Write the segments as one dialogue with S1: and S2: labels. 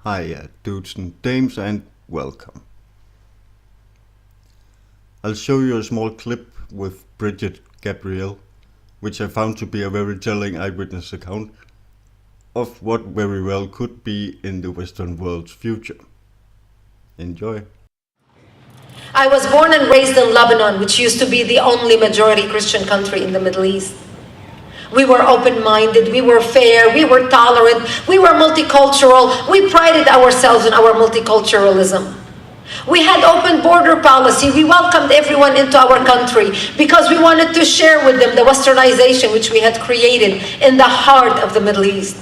S1: Hiya, dudes and dames, and welcome. I'll show you a small clip with Brigitte Gabriel, which I found to be a very telling eyewitness account of what very well could be in the Western world's future. Enjoy.
S2: I was born and raised in Lebanon, which used to be the only majority Christian country in the Middle East. We were open-minded, we were fair, we were tolerant, we were multicultural. We prided ourselves in our multiculturalism. We had open border policy. We welcomed everyone into our country because we wanted to share with them the westernization which we had created in the heart of the Middle East.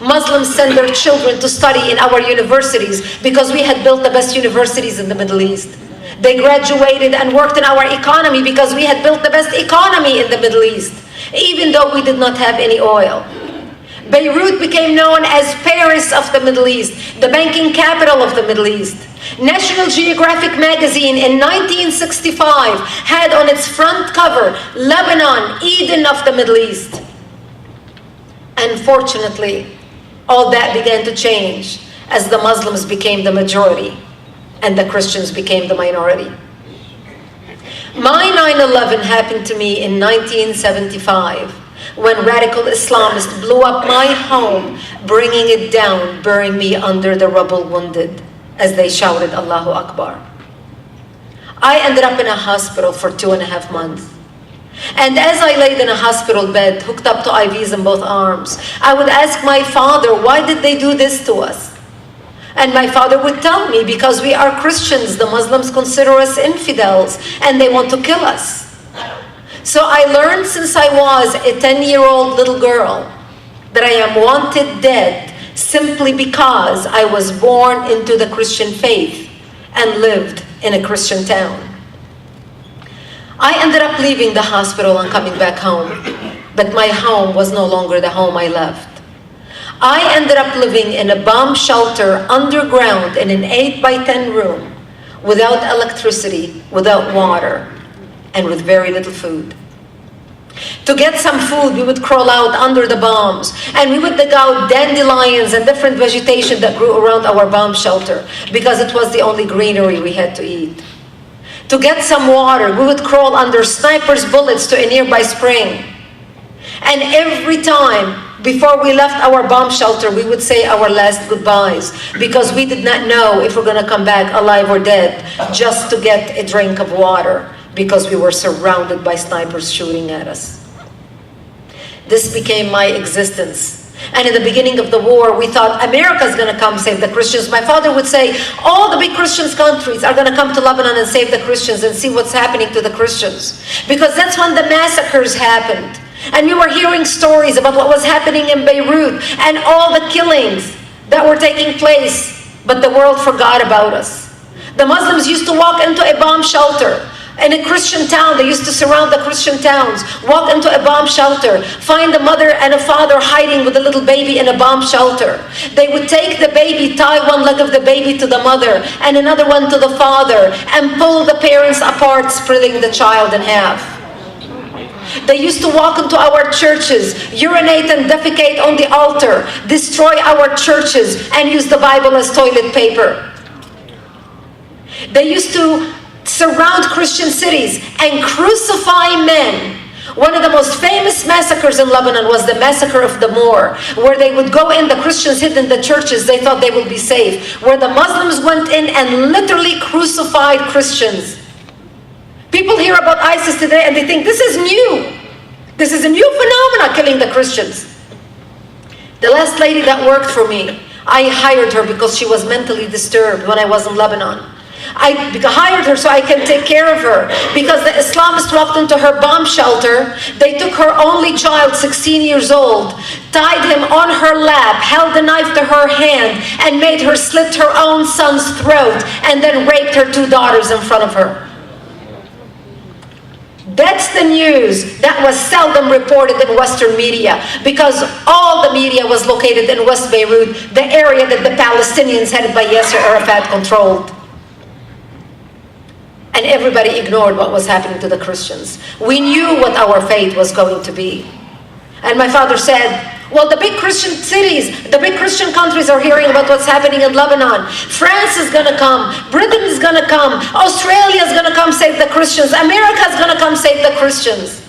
S2: Muslims send their children to study in our universities because we had built the best universities in the Middle East. They graduated and worked in our economy because we had built the best economy in the Middle East, even though we did not have any oil. Beirut became known as Paris of the Middle East, the banking capital of the Middle East. National Geographic magazine in 1965 had on its front cover, Lebanon, Eden of the Middle East. Unfortunately, all that began to change as the Muslims became the majority and the Christians became the minority. My 9/11 happened to me in 1975 when radical Islamists blew up my home, bringing it down, burying me under the rubble wounded as they shouted Allahu Akbar. I ended up in a hospital for 2.5 months. And as I laid in a hospital bed, hooked up to IVs in both arms, I would ask my father, why did they do this to us? And my father would tell me, because we are Christians, the Muslims consider us infidels, and they want to kill us. So I learned since I was a 10-year-old little girl that I am wanted dead simply because I was born into the Christian faith and lived in a Christian town. I ended up leaving the hospital and coming back home, but my home was no longer the home I left. I ended up living in a bomb shelter underground in an 8x10 room without electricity, without water, and with very little food. To get some food, we would crawl out under the bombs, and we would dig out dandelions and different vegetation that grew around our bomb shelter because it was the only greenery we had to eat. To get some water, we would crawl under snipers' bullets to a nearby spring. And every time before we left our bomb shelter, we would say our last goodbyes because we did not know if we're going to come back alive or dead, just to get a drink of water because we were surrounded by snipers shooting at us. This became my existence. And in the beginning of the war, we thought America's going to come save the Christians. My father would say, all the big Christian countries are going to come to Lebanon and save the Christians and see what's happening to the Christians. Because that's when the massacres happened. And we were hearing stories about what was happening in Beirut and all the killings that were taking place. But the world forgot about us. The Muslims used to walk into a bomb shelter. In a Christian town, they used to surround the Christian towns, walk into a bomb shelter, find a mother and a father hiding with a little baby in a bomb shelter. They would take the baby, tie one leg of the baby to the mother and another one to the father, and pull the parents apart, splitting the child in half. They used to walk into our churches, urinate and defecate on the altar, destroy our churches, and use the Bible as toilet paper. They used to surround Christian cities and crucify men. One of the most famous massacres in Lebanon was the massacre of the Moor, where they would go in, the Christians hid in the churches, they thought they would be safe, where the Muslims went in and literally crucified Christians. People hear about ISIS today and they think this is new. This is a new phenomenon, killing the Christians. The last lady that worked for me, I hired her because she was mentally disturbed when I was in Lebanon. I hired her so I can take care of her because the Islamists walked into her bomb shelter. They took her only child, 16 years old, tied him on her lap, held a knife to her hand, and made her slit her own son's throat, and then raped her 2 daughters in front of her. That's the news that was seldom reported in Western media because all the media was located in West Beirut, the area that the Palestinians headed by Yasser Arafat controlled. And everybody ignored what was happening to the Christians. We knew what our fate was going to be. And my father said, well, the big Christian cities, the big Christian countries are hearing about what's happening in Lebanon. France is going to come. Britain is going to come. Australia is going to come save the Christians. America is going to come save the Christians.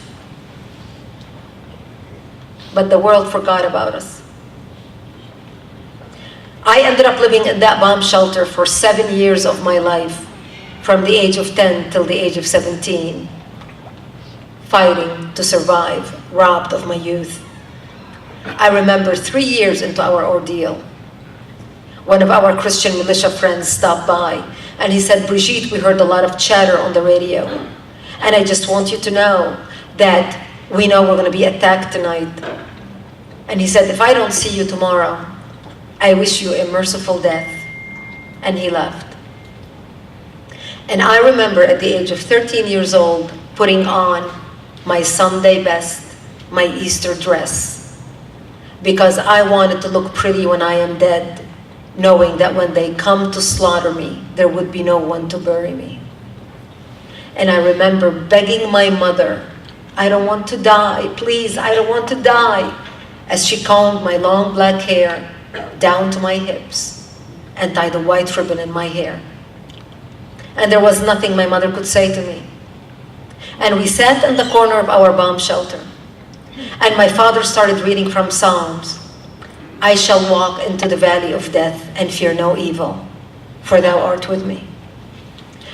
S2: But the world forgot about us. I ended up living in that bomb shelter for 7 years of my life, from the age of 10 till the age of 17, fighting to survive, robbed of my youth. I remember 3 years into our ordeal, one of our Christian militia friends stopped by and he said, Brigitte, we heard a lot of chatter on the radio. And I just want you to know that we know we're going to be attacked tonight. And he said, if I don't see you tomorrow, I wish you a merciful death. And he left. And I remember at the age of 13 years old, putting on my Sunday best, my Easter dress, because I wanted to look pretty when I am dead, knowing that when they come to slaughter me, there would be no one to bury me. And I remember begging my mother, I don't want to die, please, I don't want to die, as she combed my long black hair down to my hips and tied a white ribbon in my hair. And there was nothing my mother could say to me. And we sat in the corner of our bomb shelter. And my father started reading from Psalms. I shall walk into the valley of death and fear no evil, for thou art with me.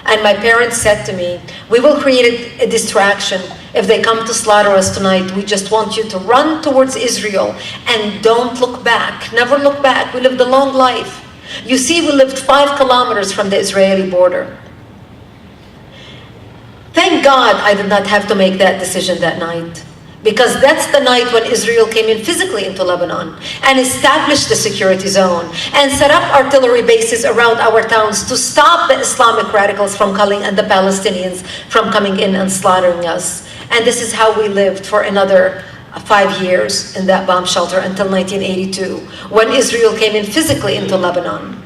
S2: And my parents said to me, we will create a distraction. If they come to slaughter us tonight, we just want you to run towards Israel and don't look back. Never look back. We lived a long life. You see, we lived 5 kilometers from the Israeli border. Thank God I did not have to make that decision that night, because that's the night when Israel came in physically into Lebanon and established the security zone and set up artillery bases around our towns to stop the Islamic radicals from coming and the Palestinians from coming in and slaughtering us. And this is how we lived for another 5 years in that bomb shelter until 1982, when Israel came in physically into Lebanon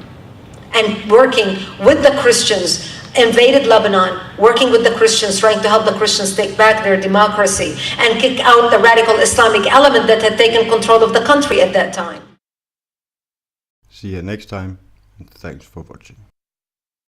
S2: and working with the Christians, invaded Lebanon, working with the Christians, trying to help the Christians take back their democracy and kick out the radical Islamic element that had taken control of the country at that time.
S1: See you next time, and thanks for watching.